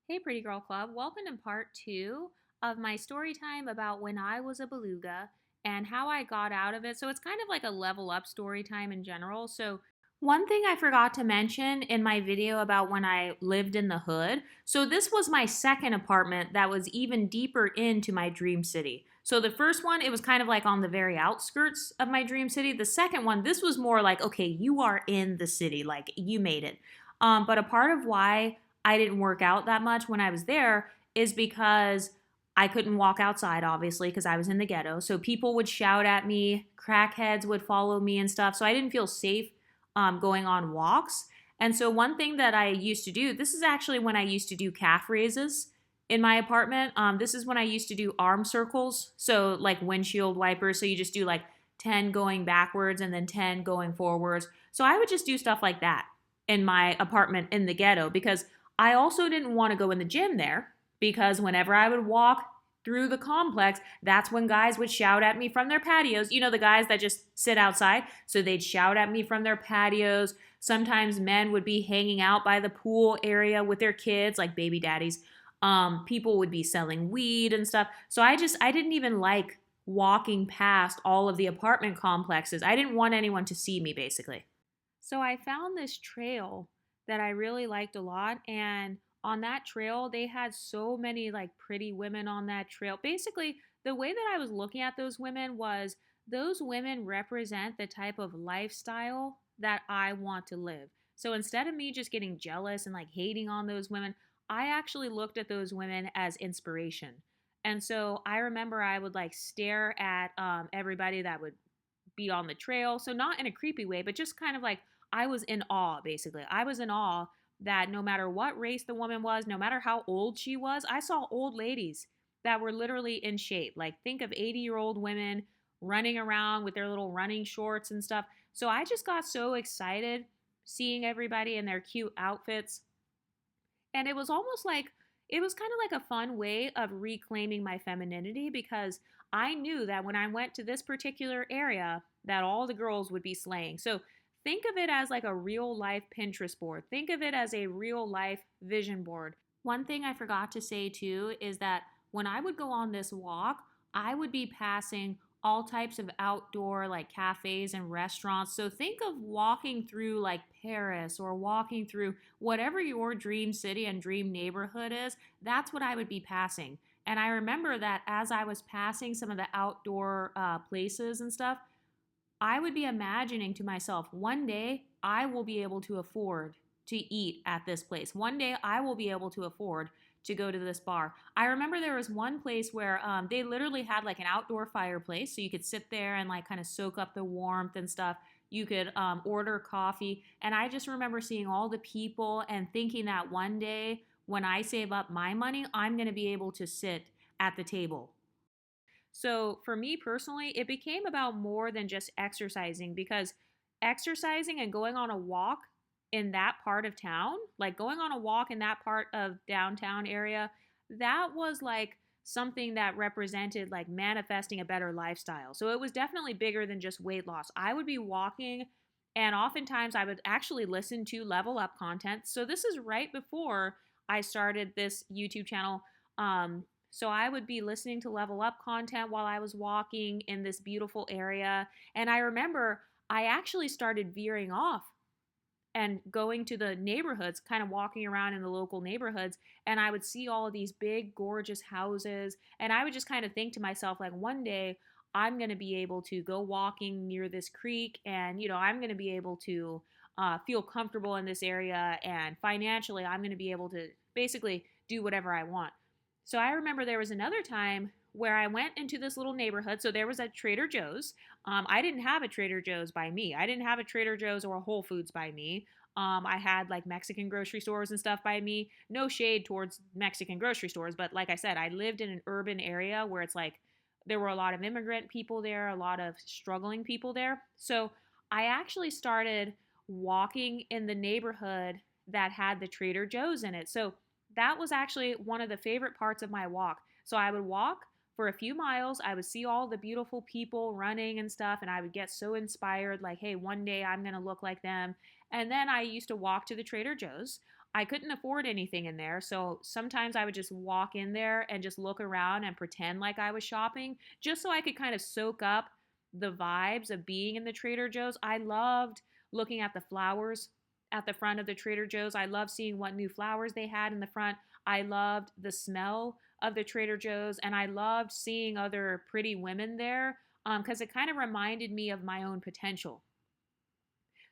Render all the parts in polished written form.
Hey, Pretty Girl Club. Welcome to part two of my story time about when I was a beluga and how I got out of it. So it's kind of like a level up story time in general. So, one thing I forgot to mention in my video about when I lived in the hood. So, this was my second apartment that was even deeper into my dream city. So, the first one, it was kind of like on the very outskirts of my dream city. The second one, this was more like, okay, you are in the city, like you made it. But a part of why I didn't work out that much when I was there is because I couldn't walk outside, obviously, because I was in the ghetto. So people would shout at me, crackheads would follow me and stuff. So I didn't feel safe going on walks. And so one thing that I used to do, this is actually when I used to do calf raises in my apartment. This is when I used to do arm circles. So like windshield wipers. So you just do like 10 going backwards and then 10 going forwards. So I would just do stuff like that in my apartment in the ghetto because I also didn't want to go in the gym there because whenever I would walk through the complex, that's when guys would shout at me from their patios. You know, the guys that just sit outside. So they'd shout at me from their patios. Sometimes men would be hanging out by the pool area with their kids, like baby daddies. People would be selling weed and stuff. So I didn't even like walking past all of the apartment complexes. I didn't want anyone to see me, basically. So I found this trail that I really liked a lot. And on that trail, they had so many like pretty women on that trail. Basically, the way that I was looking at those women was those women represent the type of lifestyle that I want to live. So instead of me just getting jealous and like hating on those women, I actually looked at those women as inspiration. And so I remember I would like stare at everybody that would be on the trail. So not in a creepy way, but just kind of like I was in awe, basically. I was in awe that no matter what race the woman was, no matter how old she was, I saw old ladies that were literally in shape. Like, think of 80-year-old women running around with their little running shorts and stuff. So I just got so excited seeing everybody in their cute outfits. And it was almost like, it was kind of like a fun way of reclaiming my femininity because I knew that when I went to this particular area, that all the girls would be slaying. So think of it as like a real life Pinterest board. Think of it as a real life vision board. One thing I forgot to say too is that when I would go on this walk, I would be passing all types of outdoor like cafes and restaurants. So think of walking through like Paris or walking through whatever your dream city and dream neighborhood is. That's what I would be passing. And I remember that as I was passing some of the outdoor places and stuff, I would be imagining to myself, one day I will be able to afford to eat at this place. One day I will be able to afford to go to this bar. I remember there was one place where they literally had like an outdoor fireplace, so you could sit there and like kind of soak up the warmth and stuff. You could order coffee. And I just remember seeing all the people and thinking that one day when I save up my money, I'm going to be able to sit at the table. So for me personally, it became about more than just exercising because exercising and going on a walk in that part of town, like going on a walk in that part of downtown area, that was like something that represented like manifesting a better lifestyle. So it was definitely bigger than just weight loss. I would be walking and oftentimes I would actually listen to level up content. So this is right before I started this YouTube channel. So I would be listening to level up content while I was walking in this beautiful area. And I remember I actually started veering off and going to the neighborhoods, kind of walking around in the local neighborhoods. And I would see all of these big, gorgeous houses. And I would just kind of think to myself, like, one day I'm going to be able to go walking near this creek and, I'm going to be able to feel comfortable in this area. And financially, I'm going to be able to basically do whatever I want. So I remember there was another time where I went into this little neighborhood. So there was a Trader Joe's. I didn't have a Trader Joe's by me. I didn't have a Trader Joe's or a Whole Foods by me. I had like Mexican grocery stores and stuff by me. No shade towards Mexican grocery stores, but like I said, I lived in an urban area where it's like there were a lot of immigrant people there, a lot of struggling people there. So I actually started walking in the neighborhood that had the Trader Joe's in it. So that was actually one of the favorite parts of my walk. So I would walk for a few miles. I would see all the beautiful people running and stuff, and I would get so inspired, like, hey, one day I'm going to look like them. And then I used to walk to the Trader Joe's. I couldn't afford anything in there. So sometimes I would just walk in there and just look around and pretend like I was shopping just so I could kind of soak up the vibes of being in the Trader Joe's. I loved looking at the flowers at the front of the Trader Joe's. I loved seeing what new flowers they had in the front. I loved the smell of the Trader Joe's, and I loved seeing other pretty women there because it kind of reminded me of my own potential.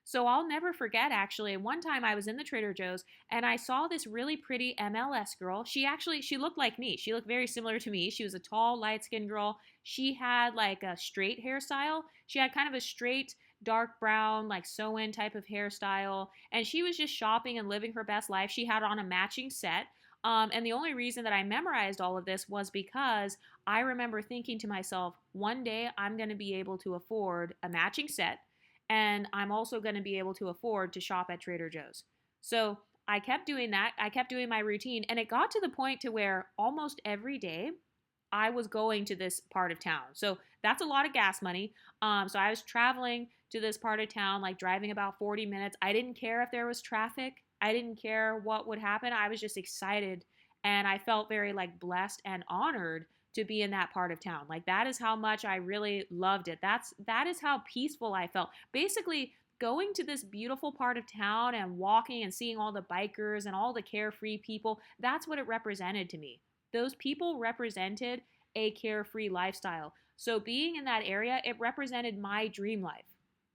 So I'll never forget actually, one time I was in the Trader Joe's and I saw this really pretty MLS girl. She looked like me. She looked very similar to me. She was a tall, light-skinned girl. She had like a straight hairstyle. She had kind of a straight dark brown like sew-in type of hairstyle, and she was just shopping and living her best life. She had on a matching set. And the only reason that I memorized all of this was because I remember thinking to myself, one day I'm going to be able to afford a matching set, and I'm also going to be able to afford to shop at Trader Joe's. So I kept doing that. I kept doing my routine, and it got to the point to where almost every day I was going to this part of town. So that's a lot of gas money. So I was traveling to this part of town, like driving about 40 minutes. I didn't care if there was traffic. I didn't care what would happen. I was just excited, and I felt very like blessed and honored to be in that part of town. Like that is how much I really loved it. That is how peaceful I felt. Basically, going to this beautiful part of town and walking and seeing all the bikers and all the carefree people, that's what it represented to me. Those people represented a carefree lifestyle. So being in that area, it represented my dream life.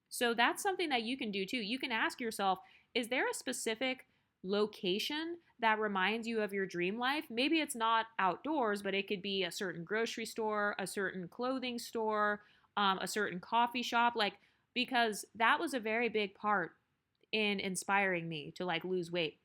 So that's something that you can do too. You can ask yourself, is there a specific location that reminds you of your dream life? Maybe it's not outdoors, but it could be a certain grocery store, a certain clothing store, a certain coffee shop. Like, because that was a very big part in inspiring me to like lose weight.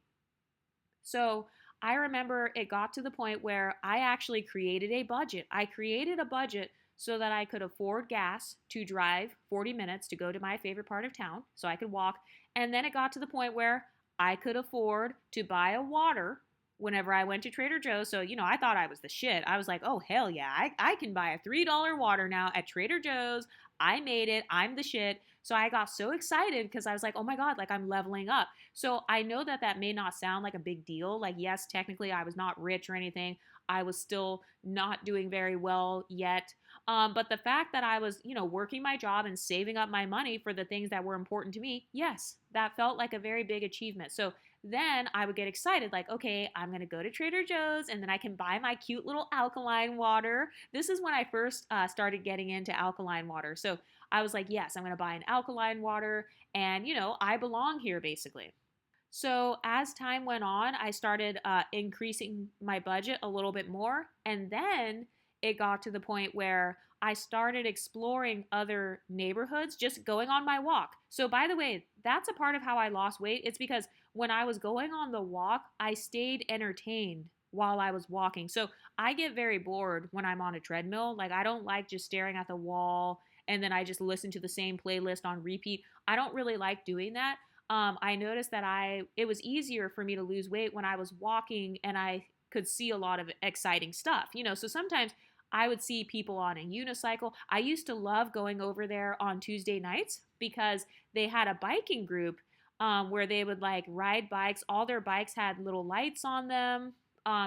So I remember it got to the point where I actually created a budget. I created a budget so that I could afford gas to drive 40 minutes to go to my favorite part of town so I could walk. And then it got to the point where I could afford to buy a water whenever I went to Trader Joe's. So, I thought I was the shit. I was like, oh, hell yeah, I can buy a $3 water now at Trader Joe's. I made it. I'm the shit. So I got so excited because I was like, oh my God, like I'm leveling up. So I know that that may not sound like a big deal. Like, yes, technically I was not rich or anything. I was still not doing very well yet. But the fact that I was, working my job and saving up my money for the things that were important to me, yes, that felt like a very big achievement. So then I would get excited, like, okay, I'm going to go to Trader Joe's and then I can buy my cute little alkaline water. This is when I first started getting into alkaline water. So I was like, yes, I'm going to buy an alkaline water and, I belong here basically. So as time went on, I started increasing my budget a little bit more. And then it got to the point where I started exploring other neighborhoods, just going on my walk. So, by the way, that's a part of how I lost weight. It's because when I was going on the walk, I stayed entertained while I was walking. So, I get very bored when I'm on a treadmill. Like, I don't like just staring at the wall and then I just listen to the same playlist on repeat. I don't really like doing that. I noticed that it was easier for me to lose weight when I was walking and I could see a lot of exciting stuff. So sometimes I would see people on a unicycle. I used to love going over there on Tuesday nights because they had a biking group where they would like ride bikes. All their bikes had little lights on them.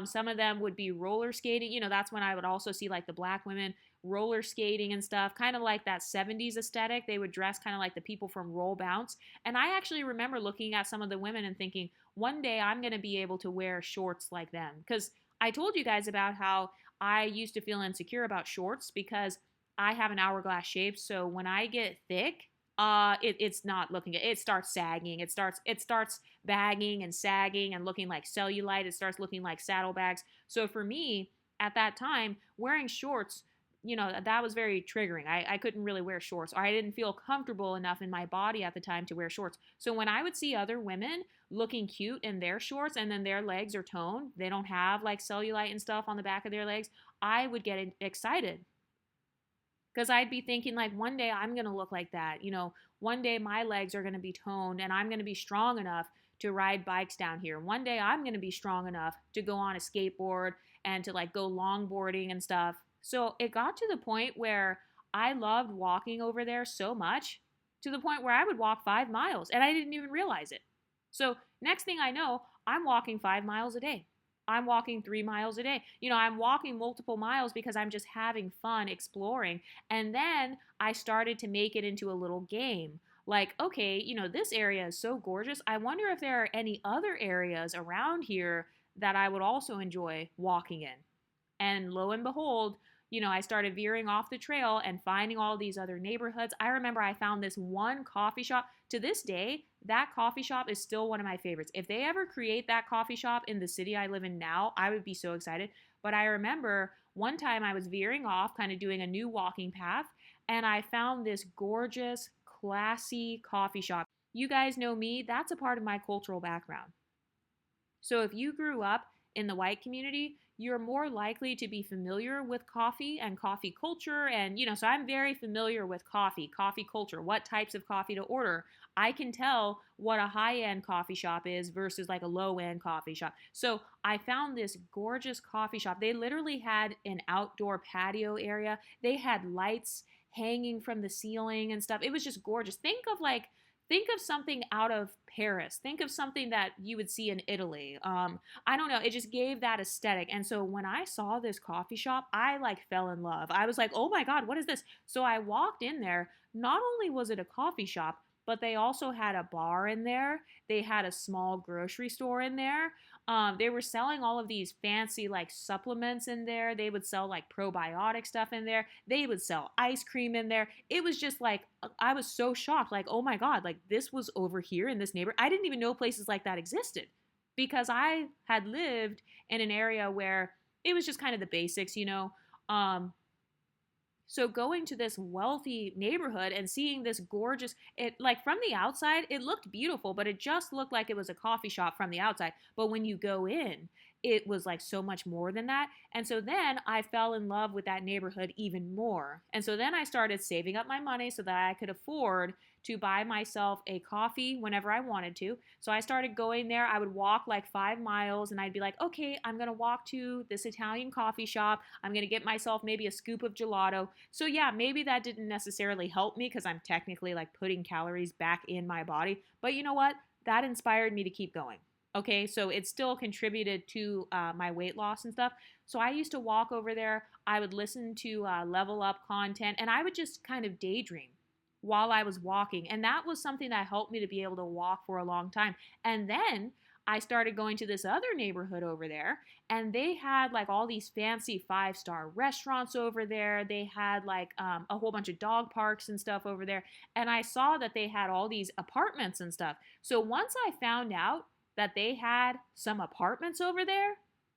Some of them would be roller skating. That's when I would also see like the black women roller skating and stuff, kind of like that 70s aesthetic. They would dress kind of like the people from Roll Bounce. And I actually remember looking at some of the women and thinking, one day I'm going to be able to wear shorts like them. Because I told you guys about how I used to feel insecure about shorts because I have an hourglass shape. So when I get thick, it's not looking good. It starts sagging. It starts bagging and sagging and looking like cellulite. It starts looking like saddlebags. So for me, at that time, wearing shorts, that was very triggering. I couldn't really wear shorts, or I didn't feel comfortable enough in my body at the time to wear shorts. So when I would see other women looking cute in their shorts and then their legs are toned, they don't have like cellulite and stuff on the back of their legs, I would get excited. Because I'd be thinking like one day I'm going to look like that. One day my legs are going to be toned and I'm going to be strong enough to ride bikes down here. One day I'm going to be strong enough to go on a skateboard and to like go longboarding and stuff. So it got to the point where I loved walking over there so much, to the point where I would walk 5 miles and I didn't even realize it. So Next thing I know, I'm walking 5 miles a day. I'm walking 3 miles a day. I'm walking multiple miles because I'm just having fun exploring. And then I started to make it into a little game. Like, okay, this area is so gorgeous. I wonder if there are any other areas around here that I would also enjoy walking in. And lo and behold, I started veering off the trail and finding all these other neighborhoods. I remember I found this one coffee shop. To this day, that coffee shop is still one of my favorites. If they ever create that coffee shop in the city I live in now, I would be so excited. But I remember one time I was veering off, kind of doing a new walking path, and I found this gorgeous, classy coffee shop. You guys know me, that's a part of my cultural background. So if you grew up in the white community, you're more likely to be familiar with coffee and coffee culture. And, so I'm very familiar with coffee culture, what types of coffee to order. I can tell what a high end coffee shop is versus like a low end coffee shop. So I found this gorgeous coffee shop. They literally had an outdoor patio area, they had lights hanging from the ceiling and stuff. It was just gorgeous. Think of something out of Paris. Think of something that you would see in Italy. I don't know. It just gave that aesthetic. And so when I saw this coffee shop, I like fell in love. I was like, oh my God, what is this? So I walked in there. Not only was it a coffee shop, but they also had a bar in there. They had a small grocery store in there. They were selling all of these fancy like supplements in there. They would sell like probiotic stuff in there. They would sell ice cream in there. It was just like, I was so shocked. Like, oh my God, like this was over here in this neighborhood. I didn't even know places like that existed because I had lived in an area where it was just kind of the basics. So going to this wealthy neighborhood and seeing this gorgeous, it like from the outside, it looked beautiful, but it just looked like it was a coffee shop from the outside. But when you go in, it was like so much more than that. And so then I fell in love with that neighborhood even more. And so then I started saving up my money so that I could afford to buy myself a coffee whenever I wanted to. So I started going there. I would walk like 5 miles and I'd be like, okay, I'm going to walk to this Italian coffee shop. I'm going to get myself maybe a scoop of gelato. So yeah, maybe that didn't necessarily help me because I'm technically like putting calories back in my body. But you know what? That inspired me to keep going. Okay, so it still contributed to my weight loss and stuff. So I used to walk over there. I would listen to level up content and I would just kind of daydream while I was walking. And that was something that helped me to be able to walk for a long time. And then I started going to this other neighborhood over there, and they had like all these fancy 5-star restaurants over there. They had like a whole bunch of dog parks and stuff over there. And I saw that they had all these apartments and stuff. So once I found out that they had some apartments over there,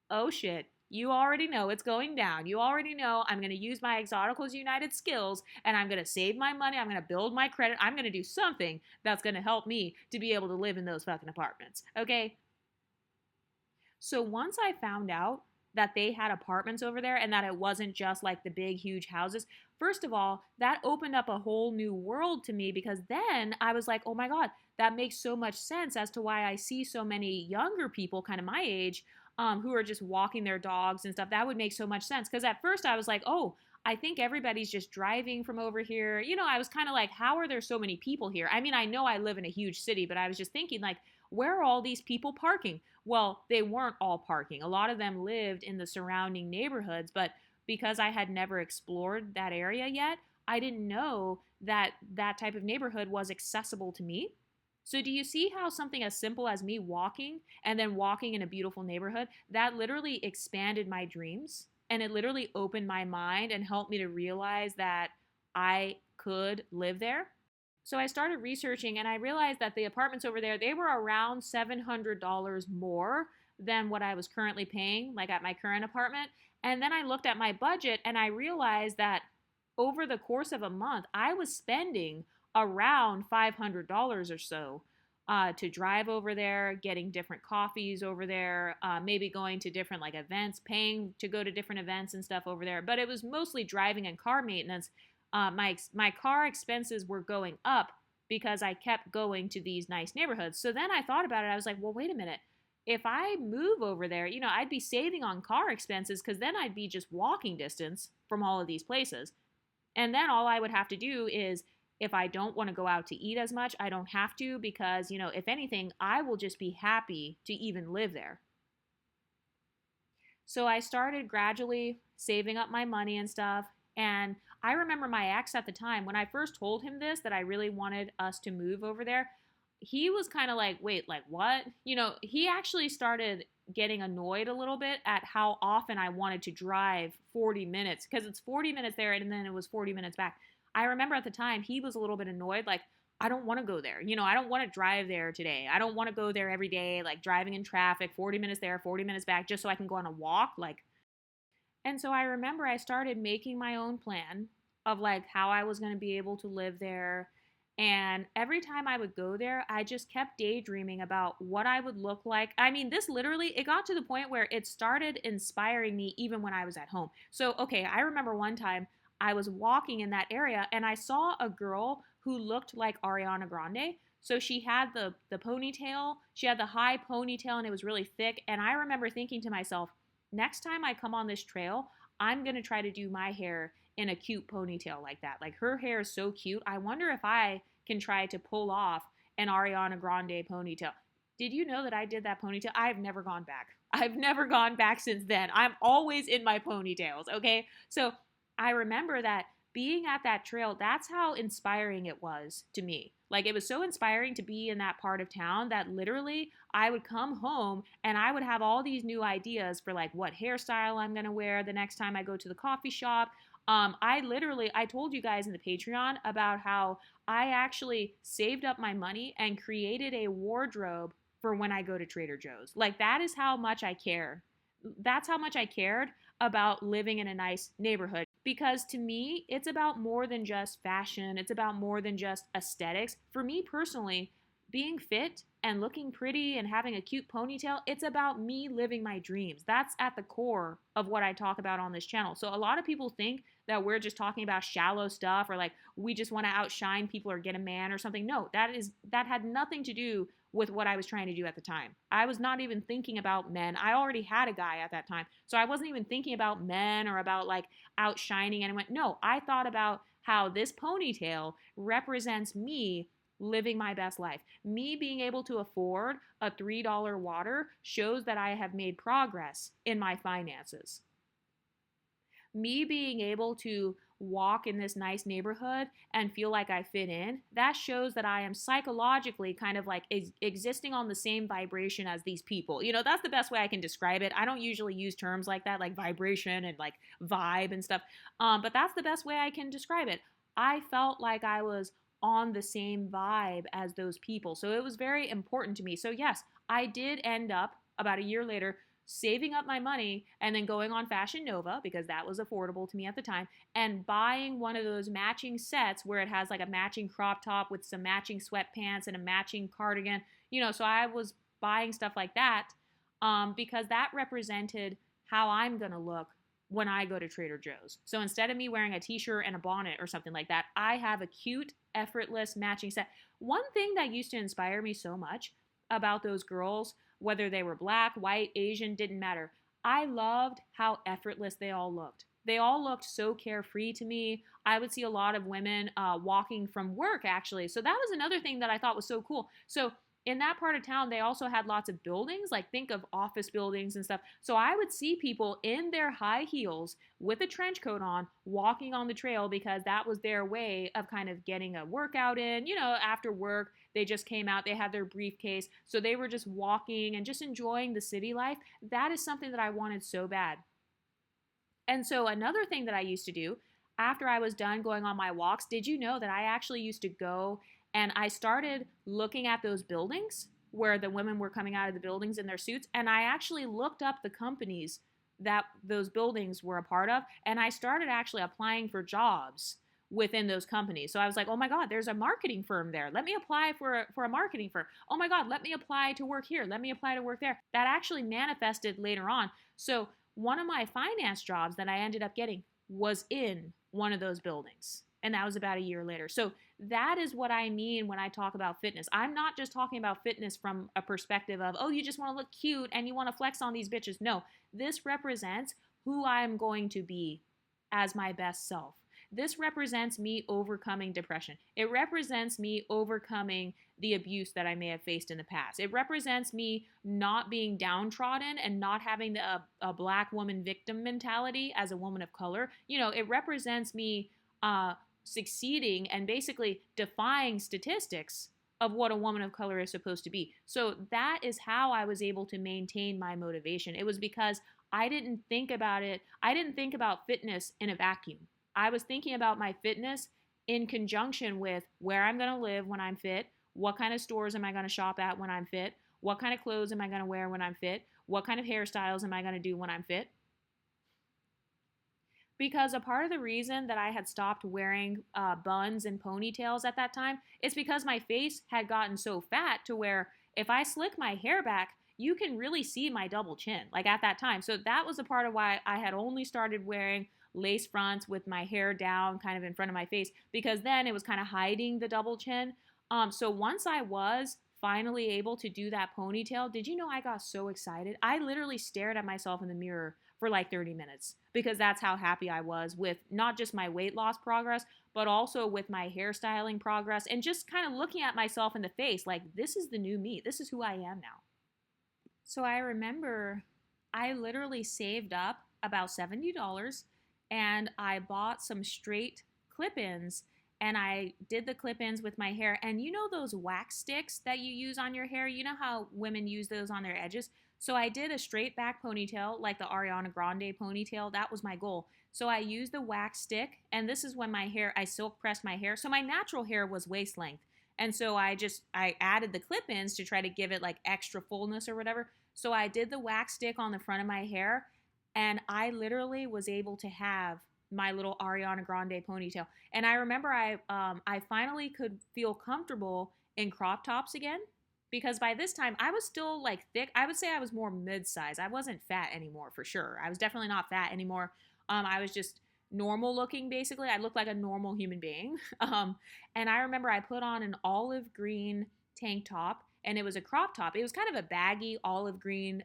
oh shit, you already know it's going down. You already know I'm going to use my Exoticals United skills and I'm going to save my money. I'm going to build my credit. I'm going to do something that's going to help me to be able to live in those fucking apartments. Okay? So once I found out that they had apartments over there and that it wasn't just like the big, huge houses, first of all, that opened up a whole new world to me because then I was like, oh my God, that makes so much sense as to why I see so many younger people, kind of my age, who are just walking their dogs and stuff. That would make so much sense. Because at first I was like, oh, I think everybody's just driving from over here. I was kind of like, how are there so many people here? I mean, I know I live in a huge city, but I was just thinking like, where are all these people parking? Well, they weren't all parking. A lot of them lived in the surrounding neighborhoods, but because I had never explored that area yet, I didn't know that that type of neighborhood was accessible to me. So do you see how something as simple as me walking and then walking in a beautiful neighborhood, that literally expanded my dreams and it literally opened my mind and helped me to realize that I could live there? So I started researching and I realized that the apartments over there, they were around $700 more than what I was currently paying, like at my current apartment. And then I looked at my budget and I realized that over the course of a month, I was spending around $500 or so to drive over there, getting different coffees over there, maybe going to different like events, paying to go to different events and stuff over there. But it was mostly driving and car maintenance. My car expenses were going up because I kept going to these nice neighborhoods. So then I thought about it. I was like, well, wait a minute. If I move over there, I'd be saving on car expenses because then I'd be just walking distance from all of these places. And then all I would have to do is if I don't want to go out to eat as much, I don't have to because, if anything, I will just be happy to even live there. So I started gradually saving up my money and stuff. And I remember my ex at the time, when I first told him this, that I really wanted us to move over there, he was kind of like, wait, like what? He actually started getting annoyed a little bit at how often I wanted to drive 40 minutes because it's 40 minutes there and then it was 40 minutes back. I remember at the time he was a little bit annoyed, like, I don't want to go there. I don't want to drive there today. I don't want to go there every day, like driving in traffic, 40 minutes there, 40 minutes back, just so I can go on a walk. And so I remember I started making my own plan of like how I was going to be able to live there. And every time I would go there, I just kept daydreaming about what I would look like. I mean, this literally, it got to the point where it started inspiring me even when I was at home. So, okay, I remember one time I was walking in that area and I saw a girl who looked like Ariana Grande. So she had the ponytail, she had the high ponytail and it was really thick. And I remember thinking to myself, next time I come on this trail, I'm going to try to do my hair in a cute ponytail like that. Like her hair is so cute. I wonder if I can try to pull off an Ariana Grande ponytail. Did you know that I did that ponytail? I've never gone back. I've never gone back since then. I'm always in my ponytails, okay? So I remember that being at that trail, that's how inspiring it was to me. Like it was so inspiring to be in that part of town that literally I would come home and I would have all these new ideas for like what hairstyle I'm going to wear the next time I go to the coffee shop. I told you guys in the Patreon about how I actually saved up my money and created a wardrobe for when I go to Trader Joe's. Like that is how much I care. That's how much I cared about living in a nice neighborhood. Because to me, it's about more than just fashion. It's about more than just aesthetics. For me personally, being fit and looking pretty and having a cute ponytail, it's about me living my dreams. That's at the core of what I talk about on this channel. So a lot of people think that we're just talking about shallow stuff or like we just want to outshine people or get a man or something. No, that had nothing to do with what I was trying to do at the time. I was not even thinking about men. I already had a guy at that time. So I wasn't even thinking about men or about like outshining anyone. No, I thought about how this ponytail represents me living my best life. Me being able to afford a $3 water shows that I have made progress in my finances. Me being able to walk in this nice neighborhood and feel like I fit in, that shows that I am psychologically kind of like existing on the same vibration as these people. That's the best way I can describe it. I don't usually use terms like that, like vibration and like vibe and stuff. But that's the best way I can describe it. I felt like I was on the same vibe as those people. So it was very important to me. So yes, I did end up about a year later saving up my money and then going on Fashion Nova because that was affordable to me at the time and buying one of those matching sets where it has like a matching crop top with some matching sweatpants and a matching cardigan. So I was buying stuff like that because that represented how I'm going to look when I go to Trader Joe's. So instead of me wearing a t-shirt and a bonnet or something like that, I have a cute, effortless matching set. One thing that used to inspire me so much about those girls, whether they were black, white, Asian, didn't matter. I loved how effortless they all looked. They all looked so carefree to me. I would see a lot of women walking from work, actually. So that was another thing that I thought was so cool. So in that part of town, they also had lots of buildings, like think of office buildings and stuff. So I would see people in their high heels with a trench coat on, walking on the trail because that was their way of kind of getting a workout in. After work, they just came out, they had their briefcase. So they were just walking and just enjoying the city life. That is something that I wanted so bad. And so another thing that I used to do after I was done going on my walks, did you know that I actually used to go and I started looking at those buildings where the women were coming out of the buildings in their suits. And I actually looked up the companies that those buildings were a part of. And I started actually applying for jobs within those companies. So I was like, oh my God, there's a marketing firm there. Let me apply for a marketing firm. Oh my God, let me apply to work here. Let me apply to work there. That actually manifested later on. So one of my finance jobs that I ended up getting was in one of those buildings. And that was about a year later. So that is what I mean when I talk about fitness. I'm not just talking about fitness from a perspective of, oh, you just want to look cute and you want to flex on these bitches. No, this represents who I'm going to be as my best self. This represents me overcoming depression. It represents me overcoming the abuse that I may have faced in the past. It represents me not being downtrodden and not having a black woman victim mentality as a woman of color. It represents me succeeding and basically defying statistics of what a woman of color is supposed to be. So that is how I was able to maintain my motivation. It was because I didn't think about it. I didn't think about fitness in a vacuum. I was thinking about my fitness in conjunction with where I'm going to live when I'm fit, what kind of stores am I going to shop at when I'm fit, what kind of clothes am I going to wear when I'm fit, what kind of hairstyles am I going to do when I'm fit. Because a part of the reason that I had stopped wearing buns and ponytails at that time is because my face had gotten so fat to where if I slick my hair back, you can really see my double chin, like at that time. So that was a part of why I had only started wearing lace fronts with my hair down kind of in front of my face, because then it was kind of hiding the double chin. So once I was finally able to do that ponytail, did you know I got so excited? I literally stared at myself in the mirror for like 30 minutes because that's how happy I was with not just my weight loss progress, but also with my hairstyling progress and just kind of looking at myself in the face like, this is the new me. This is who I am now. So I remember I literally saved up about $70 and I bought some straight clip-ins and I did the clip-ins with my hair. And you know those wax sticks that you use on your hair? You know how women use those on their edges? So I did a straight back ponytail, like the Ariana Grande ponytail. That was my goal. So I used the wax stick, and this is when I silk pressed my hair. So my natural hair was waist length. And so I added the clip-ins to try to give it like extra fullness or whatever. So I did the wax stick on the front of my hair, and I literally was able to have my little Ariana Grande ponytail. And I remember I finally could feel comfortable in crop tops again, because by this time I was still like thick. I would say I was more mid-size. I wasn't fat anymore for sure. I was definitely not fat anymore. I was just normal looking basically. I looked like a normal human being. And I remember I put on an olive green tank top, and it was a crop top. It was kind of a baggy olive green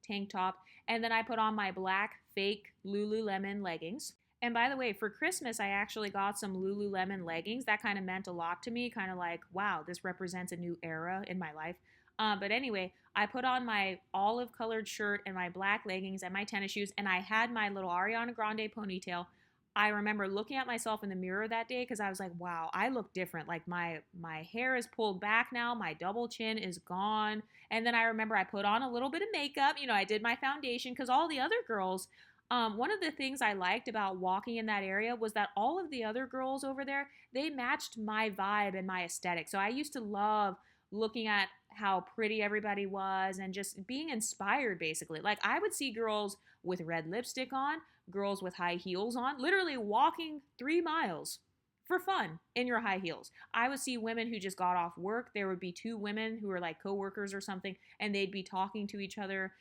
tank top. And then I put on my black fake Lululemon leggings. And by the way, for Christmas, I actually got some Lululemon leggings. That kind of meant a lot to me, kind of like, wow, this represents a new era in my life. But anyway, I put on my olive colored shirt and my black leggings and my tennis shoes, and I had my little Ariana Grande ponytail. I remember looking at myself in the mirror that day because I was like, wow, I look different. Like my hair is pulled back now. My double chin is gone. And then I remember I put on a little bit of makeup. I did my foundation because all the other girls, one of the things I liked about walking in that area was that all of the other girls over there, they matched my vibe and my aesthetic. So I used to love looking at how pretty everybody was and just being inspired basically. Like I would see girls with red lipstick on, girls with high heels on, literally walking 3 miles for fun in your high heels. I would see women who just got off work. There would be 2 women who were like coworkers or something, and they'd be talking to each other.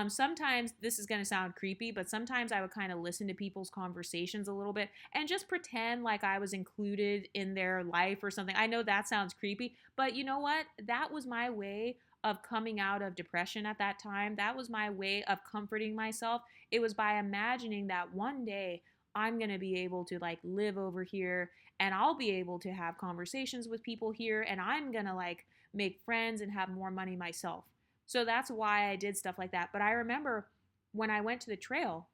Sometimes this is going to sound creepy, but sometimes I would kind of listen to people's conversations a little bit and just pretend like I was included in their life or something. I know that sounds creepy, but you know what? That was my way of coming out of depression at that time. That was my way of comforting myself. It was by imagining that one day I'm going to be able to like live over here and I'll be able to have conversations with people here and I'm going to like make friends and have more money myself. So that's why I did stuff like that. But I remember when I went to the trail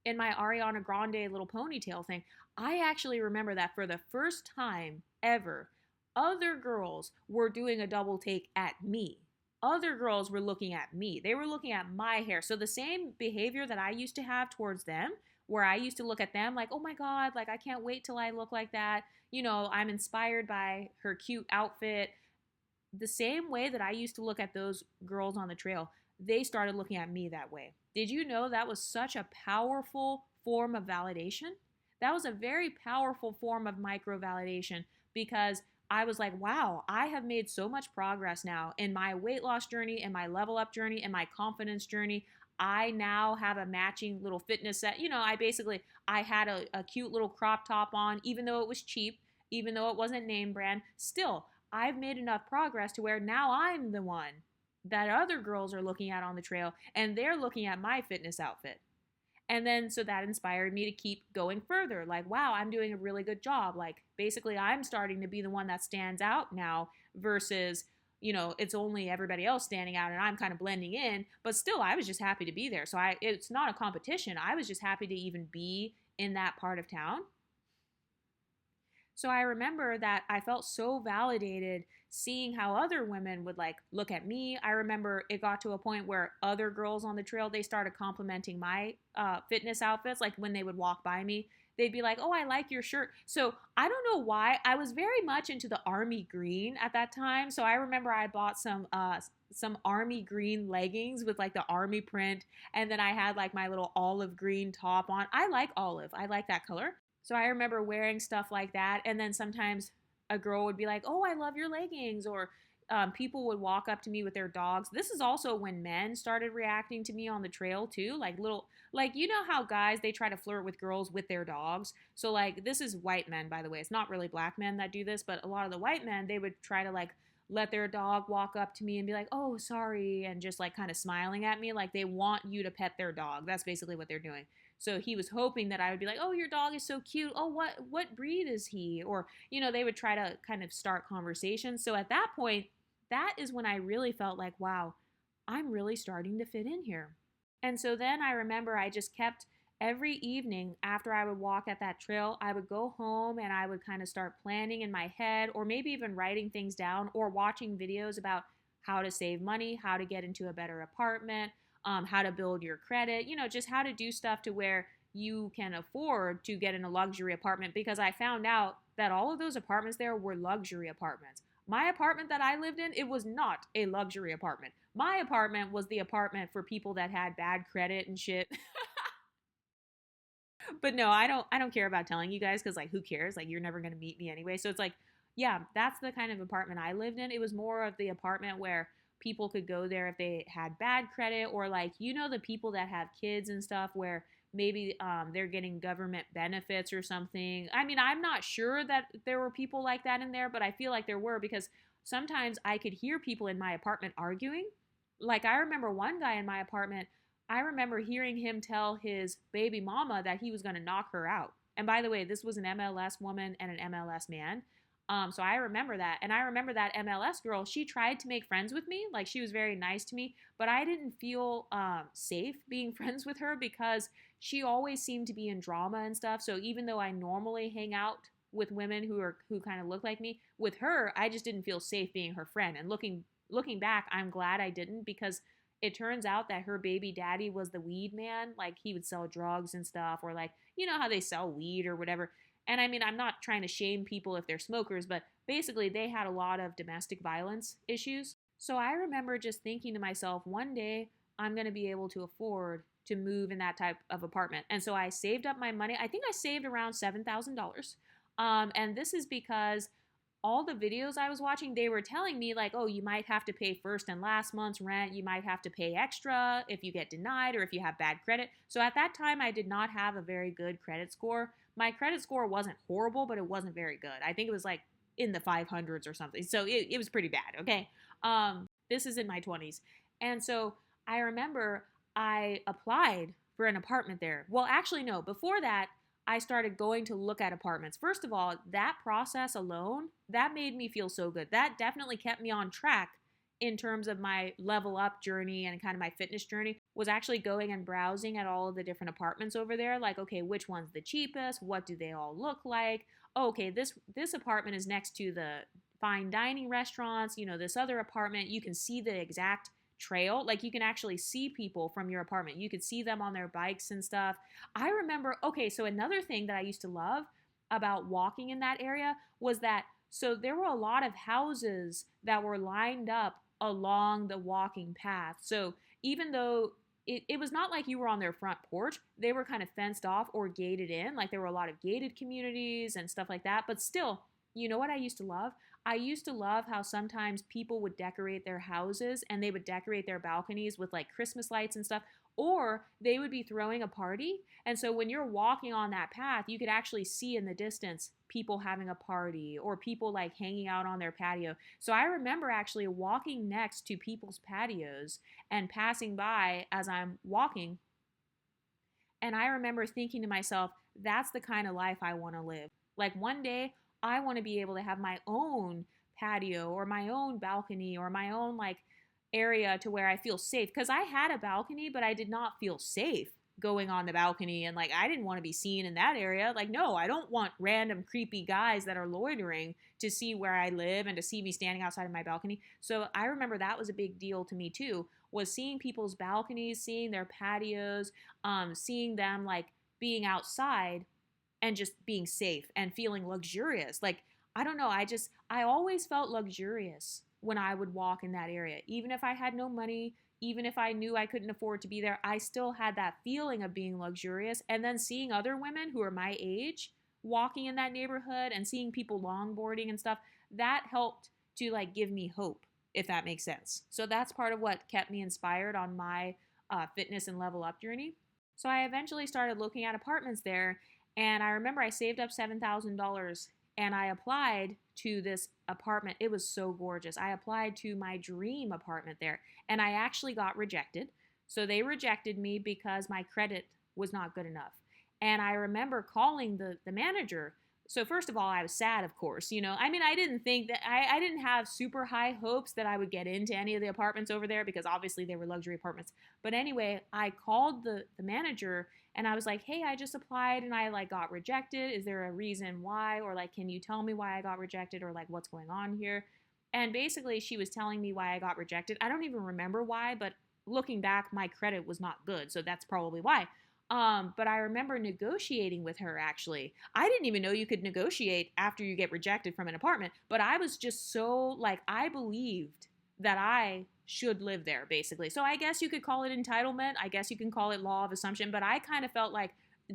in my Ariana Grande little ponytail thing, I actually remember that for the first time ever, other girls were doing a double take at me. Other girls were looking at me. They were looking at my hair. So the same behavior that I used to have towards them, where I used to look at them like, oh my God, like I can't wait till I look like that. I'm inspired by her cute outfit. The same way that I used to look at those girls on the trail, they started looking at me that way. Did you know that was such a powerful form of validation? That was a very powerful form of micro validation because I was like, wow, I have made so much progress now in my weight loss journey, in my level up journey, in my confidence journey. I now have a matching little fitness set. I had a cute little crop top on, even though it was cheap, even though it wasn't name brand. Still, I've made enough progress to where now I'm the one that other girls are looking at on the trail and they're looking at my fitness outfit. And then so that inspired me to keep going further. Like, wow, I'm doing a really good job. Like, basically, I'm starting to be the one that stands out now versus, it's only everybody else standing out and I'm kind of blending in. But still, I was just happy to be there. So it's not a competition. I was just happy to even be in that part of town. So I remember that I felt so validated seeing how other women would like look at me. I remember it got to a point where other girls on the trail, they started complimenting my fitness outfits. Like when they would walk by me, they'd be like, "Oh, I like your shirt." So I don't know why. I was very much into the army green at that time. So I remember I bought some army green leggings with like the army print, and then I had like my little olive green top on. I like olive. I like that color. So I remember wearing stuff like that. And then sometimes a girl would be like, "Oh, I love your leggings." Or people would walk up to me with their dogs. This is also when men started reacting to me on the trail too. Like how guys, they try to flirt with girls with their dogs. So like, this is white men, by the way. It's not really black men that do this, but a lot of the white men, they would try to like let their dog walk up to me and be like, "Oh, sorry," and just like kind of smiling at me. Like they want you to pet their dog. That's basically what they're doing. So he was hoping that I would be like, "Oh, your dog is so cute. Oh, what breed is he?" Or, they would try to kind of start conversations. So at that point, that is when I really felt like, wow, I'm really starting to fit in here. And so then I remember I just kept every evening after I would walk at that trail, I would go home and I would kind of start planning in my head or maybe even writing things down or watching videos about how to save money, how to get into a better apartment, how to build your credit, just how to do stuff to where you can afford to get in a luxury apartment because I found out that all of those apartments there were luxury apartments. My apartment that I lived in, it was not a luxury apartment. My apartment was the apartment for people that had bad credit and shit. But no, I don't care about telling you guys cuz like who cares? Like you're never going to meet me anyway. So it's like yeah, that's the kind of apartment I lived in. It was more of the apartment where people could go there if they had bad credit or like the people that have kids and stuff where maybe they're getting government benefits or something. I mean, I'm not sure that there were people like that in there, but I feel like there were because sometimes I could hear people in my apartment arguing. Like I remember one guy in my apartment, I remember hearing him tell his baby mama that he was going to knock her out. And by the way, this was an MLS woman and an MLS man. So I remember that. And I remember that MLS girl, she tried to make friends with me. Like she was very nice to me, but I didn't feel safe being friends with her because she always seemed to be in drama and stuff. So even though I normally hang out with women who kind of look like me, with her, I just didn't feel safe being her friend. And looking back, I'm glad I didn't because it turns out that her baby daddy was the weed man. Like he would sell drugs and stuff, or like, how they sell weed or whatever. And I mean, I'm not trying to shame people if they're smokers, but basically they had a lot of domestic violence issues. So I remember just thinking to myself, one day I'm going to be able to afford to move in that type of apartment. And so I saved up my money. I think I saved around $7,000. And this is because all the videos I was watching, they were telling me like, "Oh, you might have to pay first and last month's rent. You might have to pay extra if you get denied or if you have bad credit." So at that time, I did not have a very good credit score. My credit score wasn't horrible, but it wasn't very good. I think it was like in the 500s or something. So it was pretty bad. Okay. This is in my 20s. And so I remember I applied for an apartment there. Well, actually, no. Before that, I started going to look at apartments. First of all, that process alone, that made me feel so good. That definitely kept me on track in terms of my level up journey and kind of my fitness journey was actually going and browsing at all of the different apartments over there. Like, okay, which one's the cheapest? What do they all look like? Oh, okay, this apartment is next to the fine dining restaurants. This other apartment, you can see the exact trail. Like you can actually see people from your apartment. You could see them on their bikes and stuff. I remember, okay, so another thing that I used to love about walking in that area was that so there were a lot of houses that were lined up along the walking path. So even though it was not like you were on their front porch, they were kind of fenced off or gated in. Like there were a lot of gated communities and stuff like that. But still, you know what I used to love? I used to love how sometimes people would decorate their houses and they would decorate their balconies with like Christmas lights and stuff, or they would be throwing a party. And so when you're walking on that path, you could actually see in the distance people having a party or people like hanging out on their patio. So I remember actually walking next to people's patios and passing by as I'm walking And I remember thinking to myself, that's the kind of life I want to live. Like one day, I want to be able to have my own patio or my own balcony or my own like area to where I feel safe. Because I had a balcony, but I did not feel safe going on the balcony, and like I didn't want to be seen in that area. Like, no, I don't want random creepy guys that are loitering to see where I live and to see me standing outside of my balcony. So I remember that was a big deal to me too, was seeing people's balconies, seeing their patios, seeing them like being outside and just being safe and feeling luxurious. Like, I don't know, I always felt luxurious when I would walk in that area. Even if I had no money, even if I knew I couldn't afford to be there, I still had that feeling of being luxurious. And then seeing other women who are my age walking in that neighborhood and seeing people longboarding and stuff, that helped to like give me hope, if that makes sense. So that's part of what kept me inspired on my fitness and level up journey. So I eventually started looking at apartments there, and I remember I saved up $7,000 and I applied to this apartment. It was so gorgeous. I applied to my dream apartment there, and I actually got rejected. So they rejected me because my credit was not good enough. And I remember calling the manager. So first of all, I was sad, of course. I mean, I didn't think that I didn't have super high hopes that I would get into any of the apartments over there because obviously they were luxury apartments. But anyway, I called the manager and I was like, hey, I just applied and I like got rejected. Is there a reason why? Or like, can you tell me why I got rejected or like what's going on here? And basically she was telling me why I got rejected. I don't even remember why, but looking back, my credit was not good. So that's probably why. But I remember negotiating with her actually. I didn't even know you could negotiate after you get rejected from an apartment, but I was just so like, I believed that I should live there basically. So I guess you could call it entitlement. I guess you can call it law of assumption, but I kind of felt like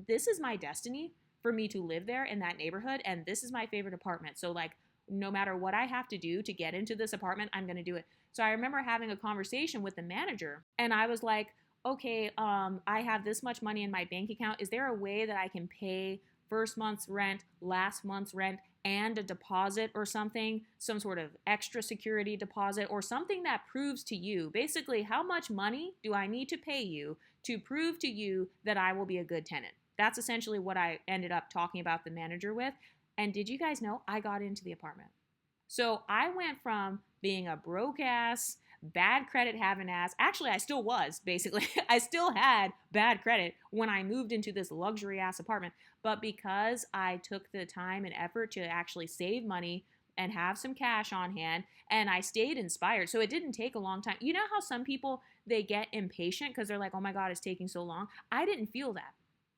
this is my destiny for me to live there in that neighborhood. And this is my favorite apartment. So like, no matter what I have to do to get into this apartment, I'm going to do it. So I remember having a conversation with the manager and I was like, okay, I have this much money in my bank account. Is there a way that I can pay first month's rent, last month's rent, and a deposit or something, some sort of extra security deposit or something that proves to you, basically, how much money do I need to pay you to prove to you that I will be a good tenant? That's essentially what I ended up talking about the manager with. And did you guys know I got into the apartment? So I went from being a broke ass, bad credit having ass. Actually, I still was, basically. I still had bad credit when I moved into this luxury ass apartment. But because I took the time and effort to actually save money and have some cash on hand, and I stayed inspired. So it didn't take a long time. You know how some people, they get impatient because they're like, oh my God, it's taking so long. I didn't feel that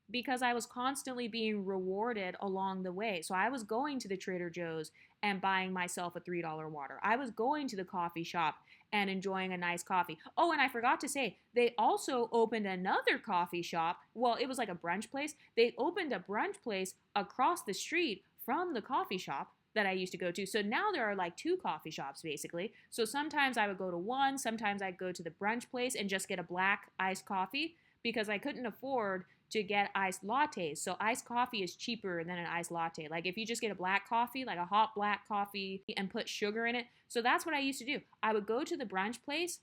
because I was constantly being rewarded along the way. So I was going to the Trader Joe's and buying myself a $3 water. I was going to the coffee shop and enjoying a nice coffee. Oh, and I forgot to say, they also opened another coffee shop. Well, it was like a brunch place. They opened a brunch place across the street from the coffee shop that I used to go to. So now there are like two coffee shops basically. So sometimes I would go to one, sometimes I'd go to the brunch place and just get a black iced coffee because I couldn't afford to get iced lattes. So iced coffee is cheaper than an iced latte. Like if you just get a black coffee, like a hot black coffee and put sugar in it. So that's what I used to do. I would go to the brunch place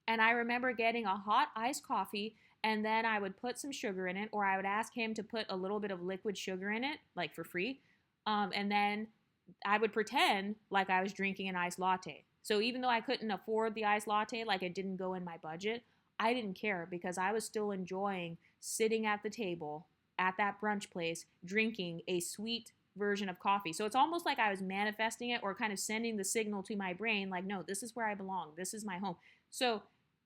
and I remember getting a hot iced coffee and then I would put some sugar in it, or I would ask him to put a little bit of liquid sugar in it, like for free. And then I would pretend like I was drinking an iced latte. So even though I couldn't afford the iced latte, like it didn't go in my budget, I didn't care because I was still enjoying sitting at the table at that brunch place, drinking a sweet version of coffee. So it's almost like I was manifesting it or kind of sending the signal to my brain, like, no, this is where I belong. This is my home. So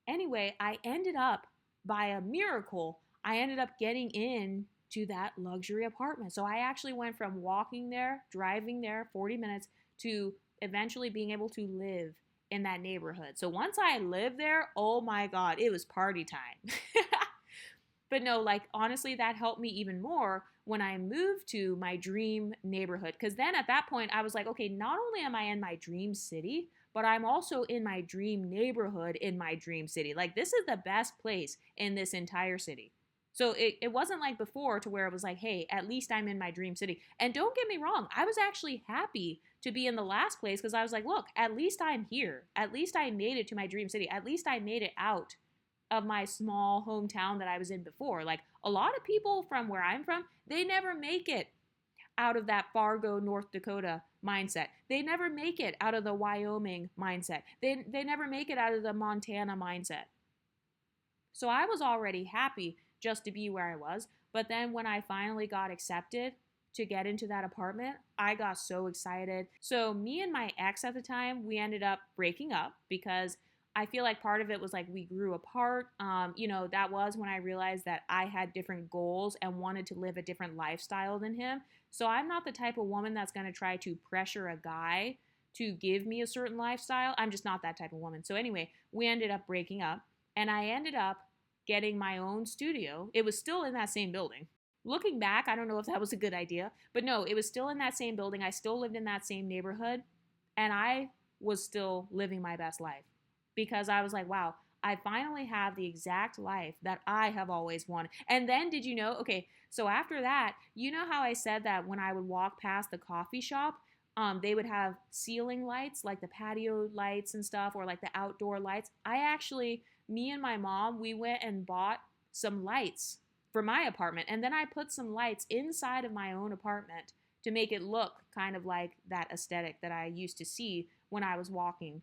anyway, I ended up, by a miracle, I ended up getting in to that luxury apartment. So I actually went from walking there, driving there 40 minutes to eventually being able to live in that neighborhood. So once I lived there, oh my God, it was party time. But no, like honestly, that helped me even more when I moved to my dream neighborhood. Because then at that point, I was like, okay, not only am I in my dream city, but I'm also in my dream neighborhood in my dream city. Like this is the best place in this entire city. So it wasn't like before to where it was like, hey, at least I'm in my dream city. And don't get me wrong, I was actually happy to be in the last place because I was like, look, at least I'm here. At least I made it to my dream city. At least I made it out of my small hometown that I was in before. Like a lot of people from where I'm from, they never make it out of that Fargo, North Dakota mindset. They never make it out of the Wyoming mindset. They never make it out of the Montana mindset. So I was already happy just to be where I was. But then when I finally got accepted to get into that apartment, I got so excited. So me and my ex at the time, we ended up breaking up because I feel like part of it was like we grew apart. That was when I realized that I had different goals and wanted to live a different lifestyle than him. So I'm not the type of woman that's going to try to pressure a guy to give me a certain lifestyle. I'm just not that type of woman. So anyway, we ended up breaking up and I ended up getting my own studio. It was still in that same building. Looking back, I don't know if that was a good idea, but no, it was still in that same building. I still lived in that same neighborhood, and I was still living my best life because I was like, wow, I finally have the exact life that I have always wanted. And then, did you know? Okay, so after that, you know how I said that when I would walk past the coffee shop, they would have ceiling lights, like the patio lights and stuff, or like the outdoor lights. Me and my mom, we went and bought some lights for my apartment. And then I put some lights inside of my own apartment to make it look kind of like that aesthetic that I used to see when I was walking.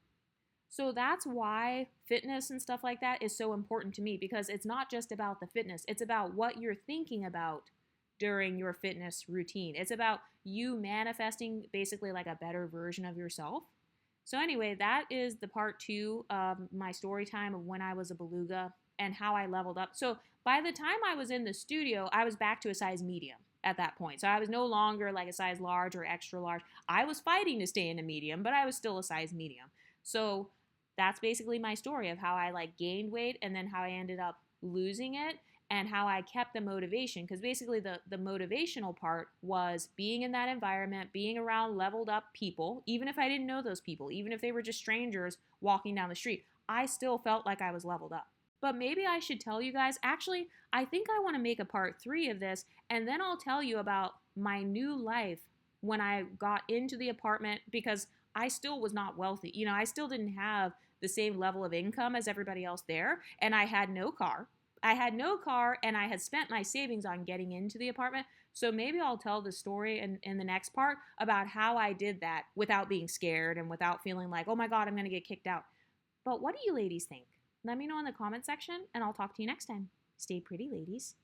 So that's why fitness and stuff like that is so important to me because it's not just about the fitness, it's about what you're thinking about during your fitness routine. It's about you manifesting basically like a better version of yourself. So, anyway, that is the part two of my story time of when I was a beluga and how I leveled up. So, by the time I was in the studio, I was back to a size medium at that point. So, I was no longer like a size large or extra large. I was fighting to stay in a medium, but I was still a size medium. So, that's basically my story of how I like gained weight and then how I ended up losing it and how I kept the motivation. Because basically, the motivational part was being in that environment, being around leveled up people, even if I didn't know those people, even if they were just strangers walking down the street, I still felt like I was leveled up. But maybe I should tell you guys, actually, I think I want to make a part three of this, and then I'll tell you about my new life when I got into the apartment because I still was not wealthy. I still didn't have the same level of income as everybody else there, and I had no car. And I had spent my savings on getting into the apartment. So maybe I'll tell the story in the next part about how I did that without being scared and without feeling like, oh my God, I'm going to get kicked out. But what do you ladies think? Let me know in the comment section and I'll talk to you next time. Stay pretty, ladies.